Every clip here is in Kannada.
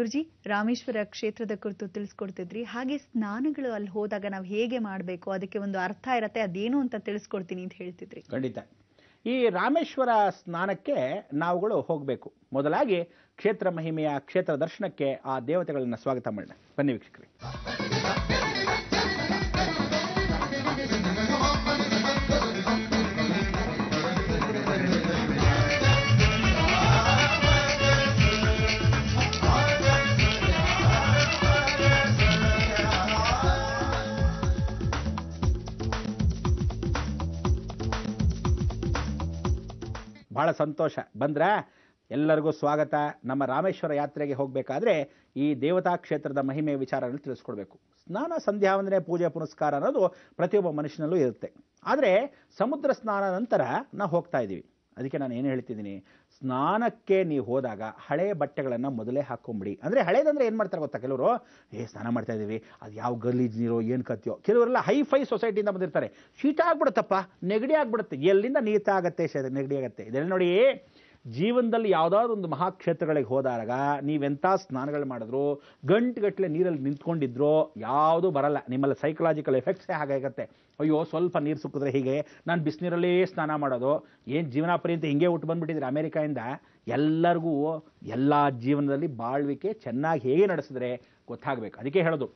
ಗುರುಜಿ, ರಾಮೇಶ್ವರ ಕ್ಷೇತ್ರದ ಕುರಿತು ತಿಳಿಸ್ಕೊಡ್ತಿದ್ರಿ. ಹಾಗೆ ಸ್ನಾನಗಳು ಅಲ್ಲಿ ಹೋದಾಗ ನಾವು ಹೇಗೆ ಮಾಡಬೇಕು, ಅದಕ್ಕೆ ಒಂದು ಅರ್ಥ ಇರತ್ತೆ, ಅದೇನು ಅಂತ ತಿಳಿಸ್ಕೊಡ್ತೀನಿ ಅಂತ ಹೇಳ್ತಿದ್ರಿ. ಖಂಡಿತ. ಈ ರಾಮೇಶ್ವರ ಸ್ನಾನಕ್ಕೆ ನಾವುಗಳು ಹೋಗಬೇಕು. ಮೊದಲಾಗಿ ಕ್ಷೇತ್ರ ಮಹಿಮೆಯ ಕ್ಷೇತ್ರ ದರ್ಶನಕ್ಕೆ ಆ ದೇವತೆಗಳನ್ನ ಸ್ವಾಗತ ಮಾಡೋಣ. ಬನ್ನಿ ವೀಕ್ಷಕರೇ. ಬಹಳ ಸಂತೋಷ ಬಂದ್ರ, ಎಲ್ಲರಿಗೂ ಸ್ವಾಗತ. ನಮ್ಮ ರಾಮೇಶ್ವರ ಯಾತ್ರೆಗೆ ಹೋಗಬೇಕಾದ್ರೆ ಈ ದೇವತಾ ಕ್ಷೇತ್ರದ ಮಹಿಮೆಯ ವಿಚಾರಗಳನ್ನು ತಿಳಿಸ್ಕೊಡ್ಬೇಕು. ಸ್ನಾನ, ಸಂಧ್ಯಾ ವಂದನೆ, ಪೂಜೆ ಪುನಸ್ಕಾರ ಅನ್ನೋದು ಪ್ರತಿಯೊಬ್ಬ ಮನುಷ್ಯನಲ್ಲೂ ಇರುತ್ತೆ. ಆದರೆ ಸಮುದ್ರ ಸ್ನಾನ ನಂತರ ನಾವು ಹೋಗ್ತಾ ಇದ್ದೀವಿ. ಅದಕ್ಕೆ ನಾನು ಏನು ಹೇಳ್ತಿದ್ದೀನಿ, ಸ್ನಾನಕ್ಕೆ ನೀವು ಹೋದಾಗ ಹಳೆಯ ಬಟ್ಟೆಗಳನ್ನು ಮೊದಲೇ ಹಾಕೊಂಬಿಡಿ. ಅಂದರೆ ಹಳೇದಂದ್ರೆ ಏನು ಮಾಡ್ತಾರೆ ಗೊತ್ತಾ, ಕೆಲವರು ಸ್ನಾನ ಮಾಡ್ತಾ ಇದ್ದೀವಿ, ಅದು ಯಾವ ಗಲೀಜ್ ನೀರೋ ಏನು ಕತ್ತಿಯೋ. ಕೆಲವರೆಲ್ಲ ಹೈಫೈ ಸೊಸೈಟಿಯಿಂದ ಬಂದಿರ್ತಾರೆ, ಶೀತ ಆಗ್ಬಿಡುತ್ತಪ್ಪ, ನೆಗಡಿ ಆಗ್ಬಿಡುತ್ತೆ. ಎಲ್ಲಿಂದ ನೀತ ಆಗುತ್ತೆ, ನೆಗಡಿ ಆಗುತ್ತೆ. ಇದೆಲ್ಲ ನೋಡಿ, ಜೀವನದಲ್ಲಿ ಯಾವುದಾದ್ರು ಒಂದು ಮಹಾಕ್ಷೇತ್ರಗಳಿಗೆ ಹೋದಾಗ ನೀವೆಂಥ ಸ್ನಾನಗಳು ಮಾಡಿದ್ರು, ಗಂಟುಗಟ್ಟಲೆ ನೀರಲ್ಲಿ ನಿಂತ್ಕೊಂಡಿದ್ರು ಯಾವುದೂ ಬರಲ್ಲ. ನಿಮ್ಮಲ್ಲಿ ಸೈಕಲಾಜಿಕಲ್ ಎಫೆಕ್ಟ್ಸೇ ಹಾಗಾಗತ್ತೆ. ಅಯ್ಯೋ ಸ್ವಲ್ಪ ನೀರು ಸುಕ್ಕಿದ್ರೆ ಹೀಗೆ, ನಾನು ಬಿಸಿನೀರಲ್ಲೇ ಸ್ನಾನ ಮಾಡೋದು, ಏನು ಜೀವನ ಪರ್ಯಂತ ಹಿಂಗೆ ಹುಟ್ಟು ಬಂದುಬಿಟ್ಟಿದ್ರೆ ಅಮೇರಿಕಾಯಿಂದ. ಎಲ್ಲರಿಗೂ ಎಲ್ಲ ಜೀವನದಲ್ಲಿ ಬಾಳ್ವಿಕೆ ಚೆನ್ನಾಗಿ ಹೇಗೆ ನಡೆಸಿದ್ರೆ ಗೊತ್ತಾಗಬೇಕು. ಅದಕ್ಕೆ ಹೇಳೋದು,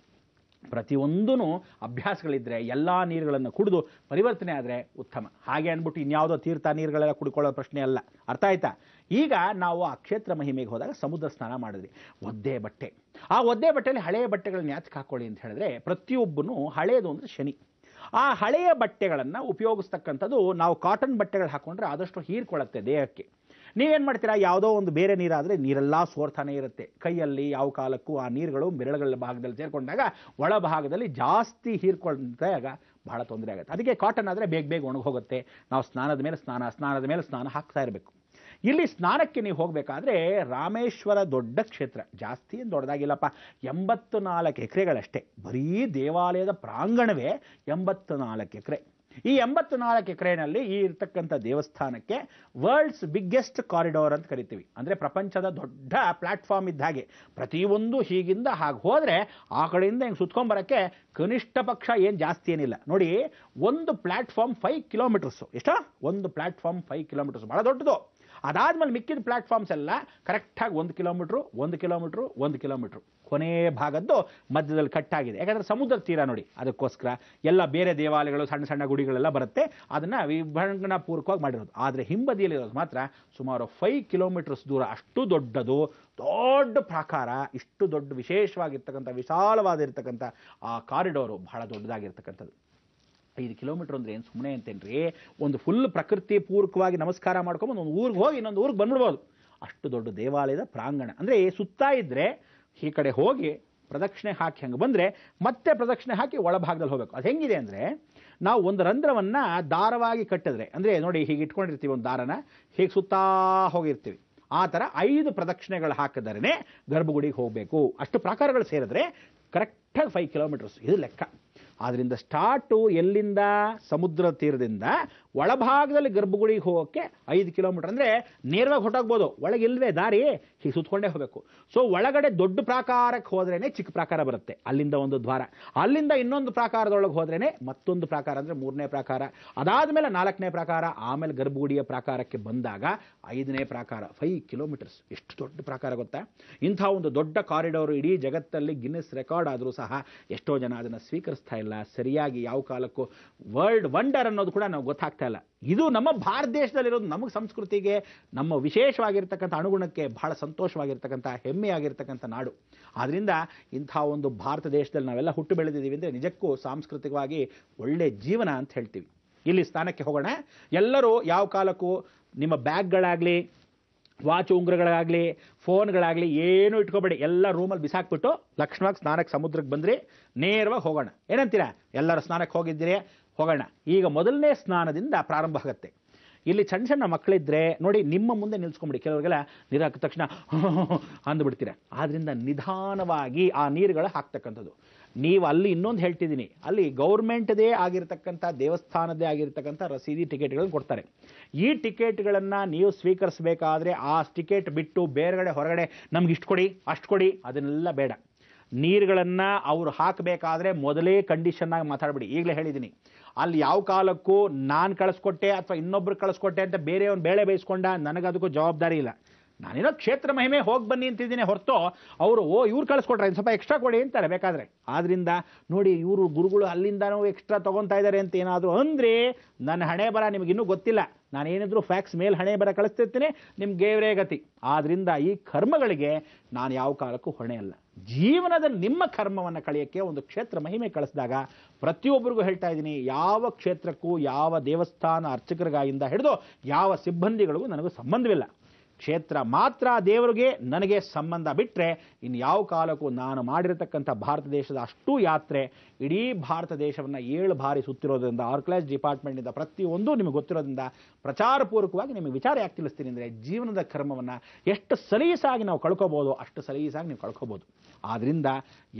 ಪ್ರತಿಯೊಂದೂ ಅಭ್ಯಾಸಗಳಿದ್ದರೆ ಎಲ್ಲ ನೀರುಗಳನ್ನು ಕುಡಿದು ಪರಿವರ್ತನೆ ಆದರೆ ಉತ್ತಮ. ಹಾಗೆ ಅಂದ್ಬಿಟ್ಟು ಇನ್ಯಾವುದೋ ತೀರ್ಥ ನೀರುಗಳೆಲ್ಲ ಕುಡ್ಕೊಳ್ಳೋ ಪ್ರಶ್ನೆ ಅಲ್ಲ. ಅರ್ಥ ಆಯ್ತಾ? ಈಗ ನಾವು ಆ ಕ್ಷೇತ್ರ ಮಹಿಮೆಗೆ ಹೋದಾಗ ಸಮುದ್ರ ಸ್ನಾನ ಮಾಡಿದ್ವಿ. ಒದ್ದೆ ಬಟ್ಟೆ, ಆ ಒದ್ದೆ ಬಟ್ಟೆಯಲ್ಲಿ ಹಳೆಯ ಬಟ್ಟೆಗಳನ್ನ ಯಾತಕ್ಕೆ ಹಾಕೊಳ್ಳಿ ಅಂತ ಹೇಳಿದ್ರೆ, ಪ್ರತಿಯೊಬ್ಬನು ಹಳೆಯದು ಅಂದರೆ ಶನಿ. ಆ ಹಳೆಯ ಬಟ್ಟೆಗಳನ್ನು ಉಪಯೋಗಿಸ್ತಕ್ಕಂಥದ್ದು, ನಾವು ಕಾಟನ್ ಬಟ್ಟೆಗಳು ಹಾಕೊಂಡ್ರೆ ಆದಷ್ಟು ಹೀರ್ಕೊಳ್ಳುತ್ತೆ ದೇಹಕ್ಕೆ. ನೀವೇನು ಮಾಡ್ತೀರಾ, ಯಾವುದೋ ಒಂದು ಬೇರೆ ನೀರಾದರೆ ನೀರೆಲ್ಲ ಸೋರ್ತಾನೆ ಇರುತ್ತೆ. ಕೈಯಲ್ಲಿ ಯಾವ ಕಾಲಕ್ಕೂ ಆ ನೀರುಗಳು ಬೆರಳುಗಳ ಭಾಗದಲ್ಲಿ ಸೇರಿಕೊಂಡಾಗ ಒಳ ಭಾಗದಲ್ಲಿ ಜಾಸ್ತಿ ಹೀರ್ಕೊಂಡಾಗ ಬಹಳ ತೊಂದರೆ ಆಗುತ್ತೆ. ಅದಕ್ಕೆ ಕಾಟನ್ ಆದರೆ ಬೇಗ ಬೇಗ ಒಣಗೋಗುತ್ತೆ. ನಾವು ಸ್ನಾನದ ಮೇಲೆ ಸ್ನಾನ ಹಾಕ್ತಾ ಇರಬೇಕು. ಇಲ್ಲಿ ಸ್ನಾನಕ್ಕೆ ನೀವು ಹೋಗಬೇಕಾದ್ರೆ ರಾಮೇಶ್ವರ ದೊಡ್ಡ ಕ್ಷೇತ್ರ, ಜಾಸ್ತಿ ಏನು ದೊಡ್ಡದಾಗಿಲ್ಲಪ್ಪ, 84 ಎಕರೆಗಳಷ್ಟೇ. ಬರೀ ದೇವಾಲಯದ ಪ್ರಾಂಗಣವೇ 84 ಎಕರೆ. ಈ 84 ಎಕರೆನಲ್ಲಿ ಈ ಇರ್ತಕ್ಕಂಥ ದೇವಸ್ಥಾನಕ್ಕೆ ವರ್ಲ್ಡ್ಸ್ ಬಿಗ್ಗೆಸ್ಟ್ ಕಾರಿಡೋರ್ ಅಂತ ಕರಿತೀವಿ. ಅಂದರೆ ಪ್ರಪಂಚದ ದೊಡ್ಡ ಪ್ಲಾಟ್ಫಾರ್ಮ್ ಇದ್ದ ಹಾಗೆ. ಪ್ರತಿಯೊಂದು ಹೀಗಿಂದ ಹಾಗೆ ಹೋದರೆ ಆ ಕಡೆಯಿಂದ ಹಿಂಗೆ ಸುತ್ಕೊಂಡ್ಬರೋಕ್ಕೆ ಕನಿಷ್ಠ ಪಕ್ಷ ಏನು ಜಾಸ್ತಿ ಏನಿಲ್ಲ. ನೋಡಿ, ಒಂದು ಪ್ಲಾಟ್ಫಾರ್ಮ್ 5 ಕಿಲೋಮೀಟರ್ಸು. ಎಷ್ಟೋ? ಒಂದು ಪ್ಲಾಟ್ಫಾರ್ಮ್ 5 ಕಿಲೋಮೀಟರ್ಸ್, ಭಾಳ ದೊಡ್ಡದು. ಅದಾದ್ಮೇಲೆ ಮಿಕ್ಕಿದ ಪ್ಲಾಟ್ಫಾರ್ಮ್ಸ್ ಎಲ್ಲ ಕರೆಕ್ಟಾಗಿ 1 ಕಿಲೋಮೀಟ್ರು 1 ಕಿಲೋಮೀಟ್ರು 1 ಕಿಲೋಮೀಟ್ರು ಕೊನೆ ಭಾಗದ್ದು ಮಧ್ಯದಲ್ಲಿ ಕಟ್ಟಾಗಿದೆ. ಯಾಕಂದರೆ ಸಮುದ್ರ ತೀರ ನೋಡಿ, ಅದಕ್ಕೋಸ್ಕರ ಎಲ್ಲ ಬೇರೆ ದೇವಾಲಯಗಳು, ಸಣ್ಣ ಸಣ್ಣ ಗುಡಿಗಳೆಲ್ಲ ಬರುತ್ತೆ, ಅದನ್ನು ವಿಭಂಗನಾಪೂರ್ವಕವಾಗಿ ಮಾಡಿರೋದು. ಆದರೆ ಹಿಂಬದಿಯಲ್ಲಿರೋದು ಮಾತ್ರ ಸುಮಾರು 5 ಕಿಲೋಮೀಟರ್ಸ್ ದೂರ. ಅಷ್ಟು ದೊಡ್ಡದು, ದೊಡ್ಡ ಪ್ರಾಕಾರ, ಇಷ್ಟು ದೊಡ್ಡ ವಿಶೇಷವಾಗಿರ್ತಕ್ಕಂಥ ವಿಶಾಲವಾಗಿರ್ತಕ್ಕಂಥ ಆ ಕಾರಿಡೋರು ಬಹಳ ದೊಡ್ಡದಾಗಿರ್ತಕ್ಕಂಥದ್ದು. 5 ಕಿಲೋಮೀಟರ್ ಅಂದರೆ ಏನು ಸುಮ್ಮನೆ ಅಂತೇನ್ರಿ, ಒಂದು ಫುಲ್ ಪ್ರಕೃತಿ ಪೂರ್ವಕವಾಗಿ ನಮಸ್ಕಾರ ಮಾಡ್ಕೊಂಬಂದು ಒಂದು ಊರಿಗೆ ಹೋಗಿ ಇನ್ನೊಂದು ಊರಿಗೆ ಬಂದ್ಬಿಡ್ಬೋದು. ಅಷ್ಟು ದೊಡ್ಡ ದೇವಾಲಯದ ಪ್ರಾಂಗಣ. ಅಂದರೆ ಸುತ್ತಾ ಇದ್ದರೆ ಈ ಕಡೆ ಹೋಗಿ ಪ್ರದಕ್ಷಿಣೆ ಹಾಕಿ ಹಂಗೆ ಬಂದರೆ ಮತ್ತೆ ಪ್ರದಕ್ಷಿಣೆ ಹಾಕಿ ಒಳಭಾಗದಲ್ಲಿ ಹೋಗಬೇಕು. ಅದು ಹೆಂಗಿದೆ ಅಂದರೆ, ನಾವು ಒಂದು ರಂಧ್ರವನ್ನು ದಾರವಾಗಿ ಕಟ್ಟಿದ್ರೆ, ಅಂದರೆ ನೋಡಿ ಹೀಗೆ ಇಟ್ಕೊಂಡಿರ್ತೀವಿ ಒಂದು ದಾರನ, ಹೀಗೆ ಸುತ್ತಾ ಹೋಗಿರ್ತೀವಿ. ಆ ಥರ 5 ಪ್ರದಕ್ಷಿಣೆಗಳು ಹಾಕಿದರೆ ಗರ್ಭಗುಡಿಗೆ ಹೋಗಬೇಕು. ಅಷ್ಟು ಪ್ರಾಕಾರಗಳು ಸೇರಿದ್ರೆ ಕರೆಕ್ಟಾಗಿ 5 ಕಿಲೋಮೀಟರ್ಸ್ ಇದು ಲೆಕ್ಕ. ಆದ್ದರಿಂದ ಸ್ಟಾರ್ಟು ಎಲ್ಲಿಂದ, ಸಮುದ್ರ ತೀರದಿಂದ ಒಳಭಾಗದಲ್ಲಿ ಗರ್ಭಗುಡಿಗೆ ಹೋಗೋಕ್ಕೆ 5 ಕಿಲೋಮೀಟರ್. ಅಂದರೆ ನೇರವಾಗಿ ಹೊಟ್ಟೋಗ್ಬೋದು, ಒಳಗಿಲ್ವೇ ದಾರಿ, ಹೀಗೆ ಸುತ್ಕೊಂಡೇ ಹೋಗಬೇಕು. ಸೊ ಒಳಗಡೆ ದೊಡ್ಡ ಪ್ರಾಕಾರಕ್ಕೆ ಹೋದ್ರೇ ಚಿಕ್ಕ ಪ್ರಾಕಾರ ಬರುತ್ತೆ, ಅಲ್ಲಿಂದ ಒಂದು ದ್ವಾರ, ಅಲ್ಲಿಂದ ಇನ್ನೊಂದು ಪ್ರಾಕಾರದೊಳಗೆ ಹೋದ್ರೇ ಮತ್ತೊಂದು ಪ್ರಾಕಾರ, ಅಂದರೆ 3ನೇ ಪ್ರಾಕಾರ, ಅದಾದಮೇಲೆ 4ನೇ ಪ್ರಾಕಾರ, ಆಮೇಲೆ ಗರ್ಭಗುಡಿಯ ಪ್ರಾಕಾರಕ್ಕೆ ಬಂದಾಗ 5ನೇ ಪ್ರಾಕಾರ. 5 ಕಿಲೋಮೀಟರ್ಸ್ ಎಷ್ಟು ದೊಡ್ಡ ಪ್ರಾಕಾರ ಗೊತ್ತಾ? ಇಂಥ ಒಂದು ದೊಡ್ಡ ಕಾರಿಡೋರು ಇಡೀ ಜಗತ್ತಲ್ಲಿ ಗಿನ್ನೆಸ್ ರೆಕಾರ್ಡ್ ಆದರೂ ಸಹ ಎಷ್ಟೋ ಜನ ಅದನ್ನು ಸ್ವೀಕರಿಸ್ತಾ ಇಲ್ಲ. ಸರಿಯಾಗಿ ಯಾವ ಕಾಲಕ್ಕೂ ವರ್ಲ್ಡ್ ವಂಡರ್ ಅನ್ನೋದು ಕೂಡ ನಾವು ಗೊತ್ತಾಗ್ತಾ ಇಲ್ಲ. ಇದು ನಮ್ಮ ಭಾರತ ದೇಶದಲ್ಲಿರೋದು, ನಮಗೆ ಸಂಸ್ಕೃತಿಗೆ, ನಮ್ಮ ವಿಶೇಷವಾಗಿರ್ತಕ್ಕಂಥ ಅನುಗುಣಕ್ಕೆ ಬಹಳ ಸಂತೋಷವಾಗಿರ್ತಕ್ಕಂಥ ಹೆಮ್ಮೆಯಾಗಿರ್ತಕ್ಕಂಥ ನಾಡು. ಆದ್ದರಿಂದ ಇಂಥ ಒಂದು ಭಾರತ ದೇಶದಲ್ಲಿ ನಾವೆಲ್ಲ ಹುಟ್ಟು ಬೆಳೆದಿದ್ದೀವಿ ಅಂದರೆ ನಿಜಕ್ಕೂ ಸಾಂಸ್ಕೃತಿಕವಾಗಿ ಒಳ್ಳೆ ಜೀವನ ಅಂತ ಹೇಳ್ತೀವಿ. ಇಲ್ಲಿ ಸ್ಥಾನಕ್ಕೆ ಹೋಗೋಣ. ಎಲ್ಲರೂ ಯಾವ ಕಾಲಕ್ಕೂ ನಿಮ್ಮ ಬ್ಯಾಗ್ಗಳಾಗಲಿ, ವಾಚ್ ಉಂಗುರಗಳಾಗಲಿ, ಫೋನ್ಗಳಾಗಲಿ ಏನೂ ಇಟ್ಕೋಬೇಡಿ. ಎಲ್ಲ ರೂಮಲ್ಲಿ ಬಿಸಾಕ್ಬಿಟ್ಟು ಲಕ್ಷಣವಾಗಿ ಸ್ನಾನಕ್ಕೆ ಸಮುದ್ರಕ್ಕೆ ಬಂದ್ರಿ, ನೇರವಾಗಿ ಹೋಗೋಣ. ಏನಂತೀರಾ? ಎಲ್ಲರೂ ಸ್ನಾನಕ್ಕೆ ಹೋಗಿದ್ದೀರಿ, ಹೋಗೋಣ. ಈಗ ಮೊದಲನೇ ಸ್ನಾನದಿಂದ ಪ್ರಾರಂಭ ಆಗುತ್ತೆ. ಇಲ್ಲಿ ಸಣ್ಣ ಸಣ್ಣ ಮಕ್ಕಳಿದ್ರೆ ನೋಡಿ, ನಿಮ್ಮ ಮುಂದೆ ನಿಲ್ಸ್ಕೊಂಬಿಡಿ. ಕೆಲವರಿಗೆಲ್ಲ ನೀರು ಹಾಕಿದ ತಕ್ಷಣ ಅಂದ್ಬಿಡ್ತೀರ. ಆದ್ರಿಂದ ನಿಧಾನವಾಗಿ ಆ ನೀರುಗಳು ಹಾಕ್ತಕ್ಕಂಥದ್ದು. ನೀವು ಅಲ್ಲಿ ಇನ್ನೊಂದು ಹೇಳ್ತಿದ್ದೀನಿ, ಅಲ್ಲಿ ಗೌರ್ಮೆಂಟ್ದೇ ಆಗಿರ್ತಕ್ಕಂಥ, ದೇವಸ್ಥಾನದೇ ಆಗಿರ್ತಕ್ಕಂಥ ರಸೀದಿ ಟಿಕೆಟ್ಗಳನ್ನು ಕೊಡ್ತಾರೆ. ಈ ಟಿಕೆಟ್ಗಳನ್ನು ನೀವು ಸ್ವೀಕರಿಸಬೇಕಾದ್ರೆ ಆ ಟಿಕೆಟ್ ಬಿಟ್ಟು ಬೇರೆಗಡೆ ಹೊರಗಡೆ ನಮ್ಗೆ ಇಷ್ಟು ಕೊಡಿ ಅಷ್ಟು ಕೊಡಿ ಅದನ್ನೆಲ್ಲ ಬೇಡ. ನೀರುಗಳನ್ನು ಅವರು ಹಾಕಬೇಕಾದ್ರೆ ಮೊದಲೇ ಕಂಡೀಷನ್ ಆಗಿ ಮಾತಾಡ್ಬಿಡಿ. ಈಗಲೇ ಹೇಳಿದ್ದೀನಿ, ಅಲ್ಲಿ ಯಾವ ಕಾಲಕ್ಕೂ ನಾನು ಕಳಿಸ್ಕೊಟ್ಟೆ ಅಥವಾ ಇನ್ನೊಬ್ರು ಕಳಿಸ್ಕೊಟ್ಟೆ ಅಂತ ಬೇರೆಯವ್ನು ಬೇಳೆ ಬೇಯಿಸ್ಕೊಂಡ, ನನಗದಕ್ಕೂ ಜವಾಬ್ದಾರಿ ಇಲ್ಲ. ನಾನೇನೋ ಕ್ಷೇತ್ರ ಮಹಿಮೆ ಹೋಗಿ ಬನ್ನಿ ಅಂತಿದ್ದೀನಿ ಹೊರತು ಅವರು ಇವ್ರು ಕಳಿಸ್ಕೊಟ್ರೆ ಸ್ವಲ್ಪ ಎಕ್ಸ್ಟ್ರಾ ಕೊಡಿ ಅಂತಾರೆ ಬೇಕಾದ್ರೆ. ಆದ್ರಿಂದ ನೋಡಿ, ಇವರು ಗುರುಗಳು ಅಲ್ಲಿಂದನೂ ಎಕ್ಸ್ಟ್ರಾ ತೊಗೊತಾ ಇದ್ದಾರೆ ಅಂತ ಏನಾದರೂ ಅಂದರೆ ನನ್ನ ಹಣೆ ಬರ ನಿಮಗಿನ್ನೂ ಗೊತ್ತಿಲ್ಲ. ನಾನೇನಿದ್ರು ಫ್ಯಾಕ್ಸ್ ಮೇಲೆ ಹಣೆ ಬರ ಕಳಿಸ್ತಿರ್ತೀನಿ, ನಿಮ್ಗೆ ಗೇವ್ರೇ ಗತಿ. ಆದ್ರಿಂದ ಈ ಕರ್ಮಗಳಿಗೆ ನಾನು ಯಾವ ಕಾಲಕ್ಕೂ ಹೊಣೆ ಅಲ್ಲ. ಜೀವನದಲ್ಲಿ ನಿಮ್ಮ ಕರ್ಮವನ್ನು ಕಳೆಯೋಕ್ಕೆ ಒಂದು ಕ್ಷೇತ್ರ ಮಹಿಮೆ ಕಳಿಸಿದಾಗ ಪ್ರತಿಯೊಬ್ಬರಿಗೂ ಹೇಳ್ತಾ ಇದ್ದೀನಿ, ಯಾವ ಕ್ಷೇತ್ರಕ್ಕೂ ಯಾವ ದೇವಸ್ಥಾನ ಅರ್ಚಕರಿಗಾಗಿಂದ ಹಿಡಿದು ಯಾವ ಸಿಬ್ಬಂದಿಗಳಿಗೂ ನನಗೂ ಸಂಬಂಧವಿಲ್ಲ. ಕ್ಷೇತ್ರ ಮಾತ್ರ ದೇವರಿಗೆ ನನಗೆ ಸಂಬಂಧ. ಬಿಟ್ಟರೆ ಇನ್ನು ಯಾವ ಕಾಲಕ್ಕೂ ನಾನು ಮಾಡಿರತಕ್ಕಂಥ ಭಾರತ ದೇಶದ ಅಷ್ಟೂ ಯಾತ್ರೆ, ಇಡೀ ಭಾರತ ದೇಶವನ್ನು 7 ಬಾರಿ ಸುತ್ತಿರೋದ್ರಿಂದ, ಆರ್ಕಲೈಸ್ ಡಿಪಾರ್ಟ್ಮೆಂಟಿಂದ ಪ್ರತಿಯೊಂದು ನಿಮಗೆ ಗೊತ್ತಿರೋದ್ರಿಂದ ಪ್ರಚಾರಪೂರ್ವಕವಾಗಿ ನಿಮಗೆ ವಿಚಾರ ಯಾಕೆ ತಿಳಿಸ್ತೀನಿ ಅಂದರೆ, ಜೀವನದ ಕರ್ಮವನ್ನು ಎಷ್ಟು ಸಲೀಸಾಗಿ ನಾವು ಕಳ್ಕೋಬೋದು ಅಷ್ಟು ಸಲೀಸಾಗಿ ನೀವು ಕಳ್ಕೋಬೋದು. ಆದ್ದರಿಂದ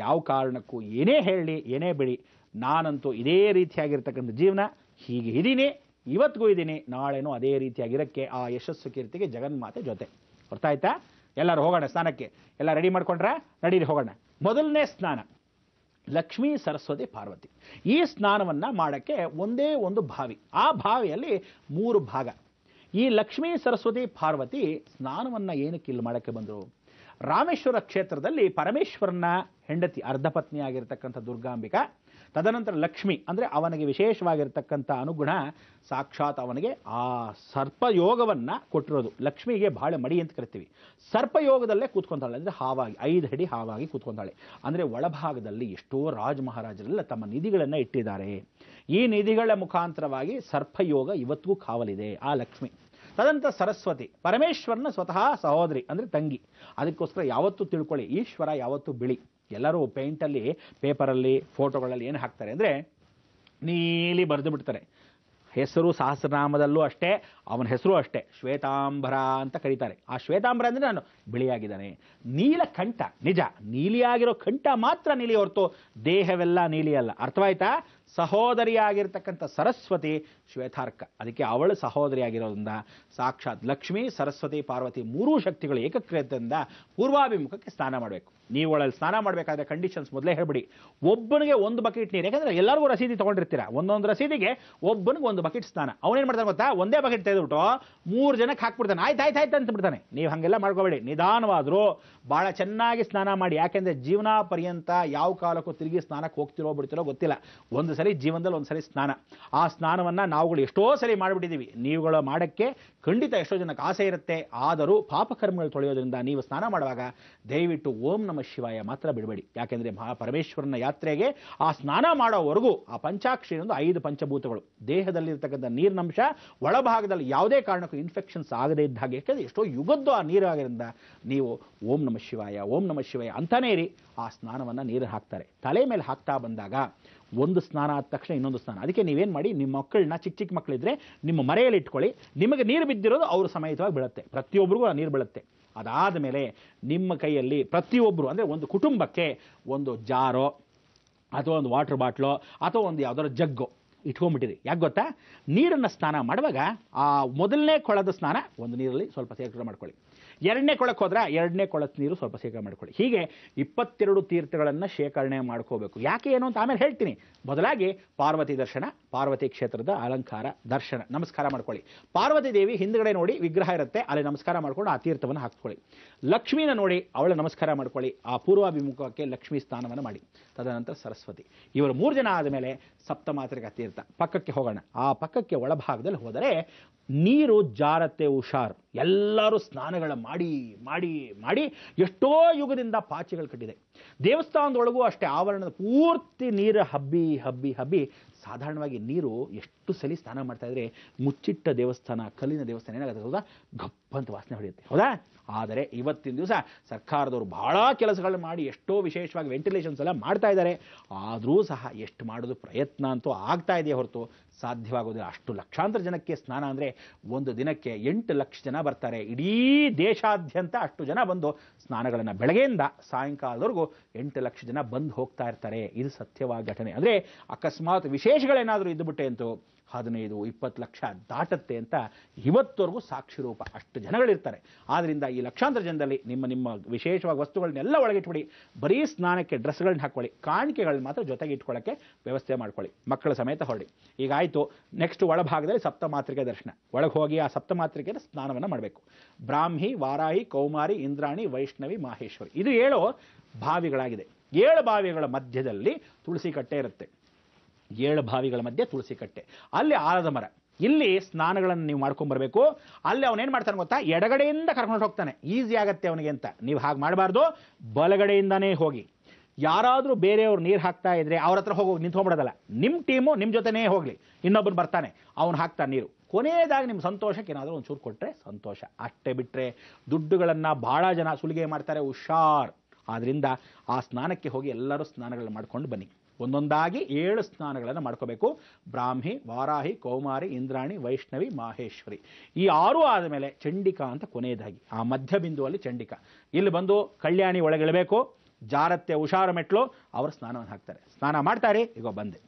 ಯಾವ ಕಾರಣಕ್ಕೂ ಏನೇ ಹೇಳಿ ಏನೇ ಬಿಡಿ, ನಾನಂತೂ ಇದೇ ರೀತಿಯಾಗಿರ್ತಕ್ಕಂಥ ಜೀವನ ಹೀಗೆ ಇದ್ದೀನಿ, ಇವತ್ತಿಗೂ ಇದ್ದೀನಿ, ನಾಳೆನೂ ಅದೇ ರೀತಿಯಾಗಿರೋಕ್ಕೆ ಆ ಯಶಸ್ಸು ಕೀರ್ತಿಗೆ ಜಗನ್ಮಾತೆ ಜೊತೆ. ಗೊತ್ತಾಯ್ತಾ? ಎಲ್ಲರೂ ಹೋಗೋಣ ಸ್ನಾನಕ್ಕೆ. ಎಲ್ಲ ರೆಡಿ ಮಾಡ್ಕೊಂಡ್ರೆ ನಡೀರಿ ಹೋಗೋಣ. ಮೊದಲನೇ ಸ್ನಾನ ಲಕ್ಷ್ಮೀ ಸರಸ್ವತಿ ಪಾರ್ವತಿ. ಈ ಸ್ನಾನವನ್ನು ಮಾಡೋಕ್ಕೆ ಒಂದೇ ಒಂದು ಬಾವಿ. ಆ ಬಾವಿಯಲ್ಲಿ 3 ಭಾಗ. ಈ ಲಕ್ಷ್ಮೀ ಸರಸ್ವತಿ ಪಾರ್ವತಿ ಸ್ನಾನವನ್ನು ಏನಕ್ಕೆ ಇಲ್ಲಿ ಮಾಡೋಕ್ಕೆ ಬಂದರು? ರಾಮೇಶ್ವರ ಕ್ಷೇತ್ರದಲ್ಲಿ ಪರಮೇಶ್ವರನ ಹೆಂಡತಿ ಅರ್ಧಪತ್ನಿ ಆಗಿರ್ತಕ್ಕಂಥ ದುರ್ಗಾಂಬಿಕಾ, ತದನಂತರ ಲಕ್ಷ್ಮಿ ಅಂದರೆ ಅವನಿಗೆ ವಿಶೇಷವಾಗಿರ್ತಕ್ಕಂಥ ಅನುಗುಣ, ಸಾಕ್ಷಾತ್ ಅವನಿಗೆ ಆ ಸರ್ಪಯೋಗವನ್ನು ಕೊಟ್ಟಿರೋದು. ಲಕ್ಷ್ಮಿಗೆ ಭಾಳ ಮಡಿ ಅಂತ ಕರಿತೀವಿ. ಸರ್ಪಯೋಗದಲ್ಲೇ ಕೂತ್ಕೊಂತಾಳೆ, ಅಂದರೆ ಹಾವಾಗಿ 5 ಅಡಿ ಹಾವಾಗಿ ಕೂತ್ಕೊಂತಾಳೆ. ಅಂದರೆ ಒಳಭಾಗದಲ್ಲಿ ಎಷ್ಟೋ ರಾಜ ಮಹಾರಾಜರೆಲ್ಲ ತಮ್ಮ ನಿಧಿಗಳನ್ನು ಇಟ್ಟಿದ್ದಾರೆ. ಈ ನಿಧಿಗಳ ಮುಖಾಂತರವಾಗಿ ಸರ್ಪಯೋಗ ಇವತ್ತಿಗೂ ಕಾವಲಿದೆ ಆ ಲಕ್ಷ್ಮಿ. ತದಂತ ಸರಸ್ವತಿ ಪರಮೇಶ್ವರನ ಸ್ವತಃ ಸಹೋದರಿ, ಅಂದರೆ ತಂಗಿ. ಅದಕ್ಕೋಸ್ಕರ ಯಾವತ್ತೂ ತಿಳ್ಕೊಳ್ಳಿ, ಈಶ್ವರ ಯಾವತ್ತೂ ಬಿಳಿ. ಎಲ್ಲರೂ ಪೇಂಟಲ್ಲಿ, ಪೇಪರಲ್ಲಿ, ಫೋಟೋಗಳಲ್ಲಿ ಏನು ಹಾಕ್ತಾರೆ ಅಂದರೆ ನೀಲಿ ಬರೆದು ಬಿಡ್ತಾರೆ. ಹೆಸರು ಸಹಸ್ರನಾಮದಲ್ಲೂ ಅಷ್ಟೇ, ಅವನ ಹೆಸರು ಅಷ್ಟೇ, ಶ್ವೇತಾಂಬರ ಅಂತ ಕರೀತಾರೆ. ಆ ಶ್ವೇತಾಂಬರ ಅಂದರೆ ನಾನು ಬಿಳಿಯಾಗಿದ್ದಾನೆ. ನೀಲಕಂಠ, ನಿಜ, ನೀಲಿಯಾಗಿರೋ ಕಂಠ ಮಾತ್ರ ನೀಲಿ ಹೊರತು ದೇಹವೆಲ್ಲ ನೀಲಿ ಅಲ್ಲ. ಅರ್ಥವಾಯ್ತಾ? ಸಹೋದರಿಯಾಗಿರ್ತಕ್ಕಂಥ ಸರಸ್ವತಿ ಶ್ವೇತಾರ್ಕ, ಅದಕ್ಕೆ ಅವಳು ಸಹೋದರಿಯಾಗಿರೋದ್ರಿಂದ ಸಾಕ್ಷಾತ್ ಲಕ್ಷ್ಮೀ ಸರಸ್ವತಿ ಪಾರ್ವತಿ 3 ಶಕ್ತಿಗಳು ಏಕಕ್ರಿಯತೆಯಿಂದ ಪೂರ್ವಾಭಿಮುಖಕ್ಕೆ ಸ್ನಾನ ಮಾಡಬೇಕು. ನೀವು ಒಳಗೆ ಸ್ನಾನ ಮಾಡಬೇಕಾದ್ರೆ ಕಂಡೀಷನ್ಸ್ ಮೊದಲೇ ಹೇಳ್ಬಿಡಿ. ಒಬ್ಬನಿಗೆ 1 ಬಕೆಟ್ ನೀರು, ಯಾಕಂದ್ರೆ ಎಲ್ಲರಿಗೂ ರಸೀದಿ ತೊಗೊಂಡಿರ್ತೀರ, ಒಂದೊಂದು ರಸೀದಿಗೆ ಒಬ್ಬನಿಗೆ 1 ಬಕೆಟ್ ಸ್ನಾನ. ಅವನೇನು ಮಾಡ್ತಾನೆ ಗೊತ್ತಾ? ಒಂದೇ ಬಕೆಟ್ ತೆಗೆದುಬಿಟ್ಟು 3 ಜನಕ್ಕೆ ಹಾಕ್ಬಿಡ್ತಾನೆ. ಆಯ್ತು ಅಂತ ಬಿಡ್ತಾನೆ. ನೀವು ಹಾಗೆಲ್ಲ ಮಾಡ್ಕೋಬೇಡಿ. ನಿಧಾನವಾದರೂ ಭಾಳ ಚೆನ್ನಾಗಿ ಸ್ನಾನ ಮಾಡಿ. ಯಾಕೆಂದರೆ ಜೀವನ ಪರ್ಯಂತ ಯಾವ ಕಾಲಕ್ಕೂ ತಿರುಗಿ ಸ್ನಾನಕ್ಕೆ ಹೋಗ್ತಿರೋ ಬಿಡ್ತಿರೋ ಗೊತ್ತಿಲ್ಲ. ಒಂದು ಸರಿ ಜೀವನದಲ್ಲಿ ಒಂದು ಸರಿ ಸ್ನಾನ. ಆ ಸ್ನಾನವನ್ನು ನಾವುಗಳು ಎಷ್ಟೋ ಸರಿ ಮಾಡಿಬಿಟ್ಟಿದ್ದೀವಿ. ನೀವುಗಳು ಮಾಡೋಕ್ಕೆ ಖಂಡಿತ ಎಷ್ಟೋ ಜನಕ್ಕೆ ಆಸೆ ಇರುತ್ತೆ. ಆದರೂ ಪಾಪಕರ್ಮಗಳು ತೊಳೆಯೋದ್ರಿಂದ ನೀವು ಸ್ನಾನ ಮಾಡುವಾಗ ದಯವಿಟ್ಟು ಓಂ ನಮಃ ಶಿವಾಯ ಮಾತ್ರ ಬಿಡಬೇಡಿ. ಯಾಕೆಂದರೆ ಪರಮೇಶ್ವರನ ಯಾತ್ರೆಗೆ ಆ ಸ್ನಾನ ಮಾಡೋವರೆಗೂ ಆ ಪಂಚಾಕ್ಷರಿ ಒಂದು 5 ಪಂಚಭೂತಗಳು ದೇಹದಲ್ಲಿರ್ತಕ್ಕಂಥ ನೀರಿನಂಶ ಒಳಭಾಗದಲ್ಲಿ ಯಾವುದೇ ಕಾರಣಕ್ಕೂ ಇನ್ಫೆಕ್ಷನ್ಸ್ ಆಗದೇ ಇದ್ದ ಹಾಗೆ, ಯಾಕೆಂದರೆ ಎಷ್ಟೋ ಯುಗದ್ದು ಆ ನೀರು ಆಗಿರೋದ್ರಿಂದ ನೀವು ಓಂ ನಮಃ ಶಿವಾಯ ಅಂತಾನೇ ಇರಿ. ಆ ಸ್ನಾನವನ್ನು ನೀರು ಹಾಕ್ತಾರೆ. ತಲೆ ಮೇಲೆ ಹಾಕ್ತಾ ಬಂದಾಗ ಒಂದು ಸ್ನಾನ ಆದ ತಕ್ಷಣ ಇನ್ನೊಂದು ಸ್ನಾನ. ಅದಕ್ಕೆ ನೀವೇನು ಮಾಡಿ, ನಿಮ್ಮ ಮಕ್ಕಳನ್ನ ಚಿಕ್ಕ ಮಕ್ಕಳಿದ್ರೆ ನಿಮ್ಮ ಮರೆಯಲ್ಲಿ ಇಟ್ಕೊಳ್ಳಿ. ನಿಮಗೆ ನೀರು ಬಿದ್ದಿರೋದು ಅವರು ಸಮೇತವಾಗಿ ಬೀಳುತ್ತೆ. ಪ್ರತಿಯೊಬ್ಬರಿಗೂ ಆ ನೀರು ಬೀಳುತ್ತೆ. ಅದಾದ ಮೇಲೆ ನಿಮ್ಮ ಕೈಯಲ್ಲಿ ಪ್ರತಿಯೊಬ್ಬರು, ಅಂದರೆ ಒಂದು ಕುಟುಂಬಕ್ಕೆ ಒಂದು ಜಾರೋ ಅಥವಾ ಒಂದು ವಾಟರ್ ಬಾಟ್ಲೋ ಅಥವಾ ಒಂದು ಯಾವುದಾದ್ರು ಜಗ್ಗೋ ಇಟ್ಕೊಂಡ್ಬಿಟ್ಟಿರಿ. ಯಾಕೆ ಗೊತ್ತಾ? ನೀರನ್ನು ಸ್ನಾನ ಮಾಡುವಾಗ ಆ ಮೊದಲನೇ ಕೊಳದ ಸ್ನಾನ ಒಂದು ನೀರಲ್ಲಿ ಸ್ವಲ್ಪ ಸೇರ್ಪಡೆ ಮಾಡ್ಕೊಳ್ಳಿ. 2ನೇ ಕೊಳಕ್ಕೆ ಹೋದ್ರೆ 2ನೇ ಕೊಳದ ನೀರು ಸ್ವಲ್ಪ ಶೇಖರಣೆ ಮಾಡ್ಕೊಳ್ಳಿ. ಹೀಗೆ 22 ತೀರ್ಥಗಳನ್ನು ಶೇಖರಣೆ ಮಾಡ್ಕೋಬೇಕು. ಯಾಕೆ ಏನು ಅಂತ ಆಮೇಲೆ ಹೇಳ್ತೀನಿ. ಮೊದಲಾಗಿ ಪಾರ್ವತಿ ದರ್ಶನ, ಪಾರ್ವತಿ ಕ್ಷೇತ್ರದ ಅಲಂಕಾರ ದರ್ಶನ, ನಮಸ್ಕಾರ ಮಾಡ್ಕೊಳ್ಳಿ. ಪಾರ್ವತಿ ದೇವಿ ಹಿಂದ್ಗಡೆ ನೋಡಿ ವಿಗ್ರಹ ಇರುತ್ತೆ, ಅಲ್ಲಿ ನಮಸ್ಕಾರ ಮಾಡ್ಕೊಂಡು ಆ ತೀರ್ಥವನ್ನು ಹಾಕ್ಕೊಳ್ಳಿ. ಲಕ್ಷ್ಮೀನ ನೋಡಿ ಅವಳ ನಮಸ್ಕಾರ ಮಾಡ್ಕೊಳ್ಳಿ. ಆ ಪೂರ್ವಾಭಿಮುಖಕ್ಕೆ ಲಕ್ಷ್ಮೀ ಸ್ನಾನವನ್ನು ಮಾಡಿ. ತದನಂತರ ಸರಸ್ವತಿ. ಇವರು 3 ಜನ ಆದಮೇಲೆ ಸಪ್ತಮಾತೃಕ ತೀರ್ಥ ಪಕ್ಕಕ್ಕೆ ಹೋಗೋಣ. ಆ ಪಕ್ಕಕ್ಕೆ ಒಳಭಾಗದಲ್ಲಿ ಹೋದರೆ ನೀರು ಜಾರತ್ತೆ, ಹುಷಾರ್. ಎಲ್ಲರೂ ಸ್ನಾನಗಳ ಮಾಡಿ ಮಾಡಿ ಮಾಡಿ ಎಷ್ಟೋ ಯುಗದಿಂದ ಪಾಚಿಗಳು ಕಟ್ಟಿದೆ. ದೇವಸ್ಥಾನದೊಳಗೂ ಅಷ್ಟೇ ಆವರಣದ ಪೂರ್ತಿ ನೀರು ಹಬ್ಬಿ ಸಾಧಾರಣವಾಗಿ ನೀರು ಎಷ್ಟು ಸಲ ಸ್ನಾನ ಮಾಡ್ತಾ ಇದ್ರೆ ಮುಚ್ಚಿಟ್ಟ ದೇವಸ್ಥಾನ, ಕಲ್ಲಿನ ದೇವಸ್ಥಾನ ಏನಾಗುತ್ತೆ ಹೌದಾ, ಗಪ್ಪಂತ ವಾಸನೆ ಹೊಡೆಯುತ್ತೆ ಹೌದಾ. ಆದರೆ ಇವತ್ತಿನ ದಿವಸ ಸರ್ಕಾರದವರು ಬಹಳ ಕೆಲಸಗಳು ಮಾಡಿ ಎಷ್ಟೋ ವಿಶೇಷವಾಗಿ ವೆಂಟಿಲೇಷನ್ಸ್ ಎಲ್ಲ ಮಾಡ್ತಾ ಇದ್ದಾರೆ. ಆದರೂ ಸಹ ಎಷ್ಟು ಮಾಡೋದು ಪ್ರಯತ್ನ ಅಂತೂ ಆಗ್ತಾ ಇದೆಯೇ ಹೊರತು ಸಾಧ್ಯವಾಗೋದಿಲ್ಲ. ಅಷ್ಟು ಲಕ್ಷಾಂತರ ಜನಕ್ಕೆ ಸ್ನಾನ ಅಂದರೆ ಒಂದು ದಿನಕ್ಕೆ 8 ಲಕ್ಷ ಜನ ಬರ್ತಾರೆ. ಇಡೀ ದೇಶಾದ್ಯಂತ ಅಷ್ಟು ಜನ ಬಂದು ಸ್ನಾನಗಳನ್ನು ಬೆಳಗ್ಗೆಯಿಂದ ಸಾಯಂಕಾಲದವರೆಗೂ 8 ಲಕ್ಷ ಜನ ಬಂದು ಹೋಗ್ತಾ ಇರ್ತಾರೆ. ಇದು ಸತ್ಯವಾದ ಘಟನೆ. ಅಂದರೆ ಅಕಸ್ಮಾತ್ ವಿಶೇಷಗಳೇನಾದರೂ ಇದ್ದುಬಿಟ್ಟೆ ಅಂತೂ 15-20 ಲಕ್ಷ ದಾಟತ್ತೆ ಅಂತ ಇವತ್ತವರೆಗೂ ಸಾಕ್ಷಿ ರೂಪ. ಅಷ್ಟು ಜನಗಳಿರ್ತಾರೆ. ಆದ್ದರಿಂದ ಈ ಲಕ್ಷಾಂತರ ಜನದಲ್ಲಿ ನಿಮ್ಮ ವಿಶೇಷವಾಗಿ ವಸ್ತುಗಳನ್ನೆಲ್ಲ ಒಳಗಿಟ್ಬಿಡಿ. ಬರೀ ಸ್ನಾನಕ್ಕೆ ಡ್ರೆಸ್ಗಳನ್ನ ಹಾಕ್ಕೊಳ್ಳಿ, ಕಾಣಿಕೆಗಳನ್ನ ಮಾತ್ರ ಜೊತೆಗೆ ಇಟ್ಕೊಳ್ಳೋಕ್ಕೆ ವ್ಯವಸ್ಥೆ ಮಾಡ್ಕೊಳ್ಳಿ. ಮಕ್ಕಳ ಸಮೇತ ಹೊರಡಿ. ಈಗ ಆಯಿತು. ನೆಕ್ಸ್ಟ್ ಒಳಭಾಗದಲ್ಲಿ ಸಪ್ತಮಾತೃಕೆ ದರ್ಶನ. ಒಳಗೆ ಹೋಗಿ ಆ ಸಪ್ತಮಾತೃಕೆಯ ಸ್ನಾನವನ್ನು ಮಾಡಬೇಕು. ಬ್ರಾಹ್ಮಿ, ವಾರಾಹಿ, ಕೌಮಾರಿ, ಇಂದ್ರಾಣಿ, ವೈಷ್ಣವಿ, ಮಾಹೇಶ್ವರಿ. ಇದು 7 ಬಾವಿಗಳಾಗಿದೆ. 7 ಬಾವಿಗಳ ಮಧ್ಯದಲ್ಲಿ ತುಳಸಿ ಕಟ್ಟೆ ಇರುತ್ತೆ. 7 ಬಾವಿಗಳ ಮಧ್ಯೆ ತುಳಸಿ ಕಟ್ಟೆ, ಅಲ್ಲಿ ಆಲದ ಮರ. ಇಲ್ಲಿ ಸ್ನಾನಗಳನ್ನು ನೀವು ಮಾಡ್ಕೊಂಡ್ಬರ್ಬೇಕು. ಅಲ್ಲಿ ಅವನೇನು ಮಾಡ್ತಾನೆ ಗೊತ್ತಾ, ಎಡಗಡೆಯಿಂದ ಕರ್ಕೊಂಡು ಹೋಗ್ತಾನೆ, ಈಸಿ ಆಗತ್ತೆ ಅವನಿಗೆ ಅಂತ. ನೀವು ಹಾಗೆ ಮಾಡಬಾರ್ದು, ಬಲಗಡೆಯಿಂದಾನೇ ಹೋಗಿ. ಯಾರಾದರೂ ಬೇರೆಯವ್ರು ನೀರು ಹಾಕ್ತಾ ಇದ್ರೆ ಅವ್ರ ಹತ್ರ ಹೋಗಿ ನಿಂತ್ಕೊಂಡ್ಬಿಡೋದಲ್ಲ. ನಿಮ್ಮ ಟೀಮು ನಿಮ್ಮ ಜೊತೆನೇ ಹೋಗಲಿ, ಇನ್ನೊಬ್ಬರು ಬರ್ತಾನೆ, ಅವನು ಹಾಕ್ತಾನೆ ನೀರು. ಕೊನೆಯದಾಗಿ ನಿಮ್ಮ ಸಂತೋಷಕ್ಕೆ ಏನಾದರೂ ಒಂಚೂರು ಕೊಟ್ಟರೆ ಸಂತೋಷ. ಅಷ್ಟೇ ಬಿಟ್ಟರೆ ದುಡ್ಡುಗಳನ್ನು ಭಾಳ ಜನ ಸುಲಿಗೆ ಮಾಡ್ತಾರೆ, ಹುಷಾರ್. ಆದ್ದರಿಂದ ಆ ಸ್ನಾನಕ್ಕೆ ಹೋಗಿ ಎಲ್ಲರೂ ಸ್ನಾನಗಳನ್ನು ಮಾಡ್ಕೊಂಡು ಬನ್ನಿ. ಒಂದೊಂದಾಗಿ 7 ಸ್ನಾನಗಳನ್ನು ಮಾಡ್ಕೋಬೇಕು. ಬ್ರಾಹ್ಮಿ, ವಾರಾಹಿ, ಕೌಮಾರಿ, ಇಂದ್ರಾಣಿ, ವೈಷ್ಣವಿ, ಮಾಹೇಶ್ವರಿ. ಈ 6 ಆದಮೇಲೆ ಚಂಡಿಕಾ ಅಂತ ಕೊನೆಯದಾಗಿ ಆ ಮಧ್ಯ ಬಿಂದುವಲ್ಲಿ ಚಂಡಿಕಾ. ಇಲ್ಲಿ ಬಂದು ಕಲ್ಯಾಣಿ ಒಳಗಿಳಬೇಕು, ಜಾರತ್ತೆ ಹುಷಾರು ಮೆಟ್ಲು, ಅವರು ಸ್ನಾನವನ್ನು ಹಾಕ್ತಾರೆ. ಸ್ನಾನ ಮಾಡ್ತಾರೆ. ಈಗ ಬಂದೆ.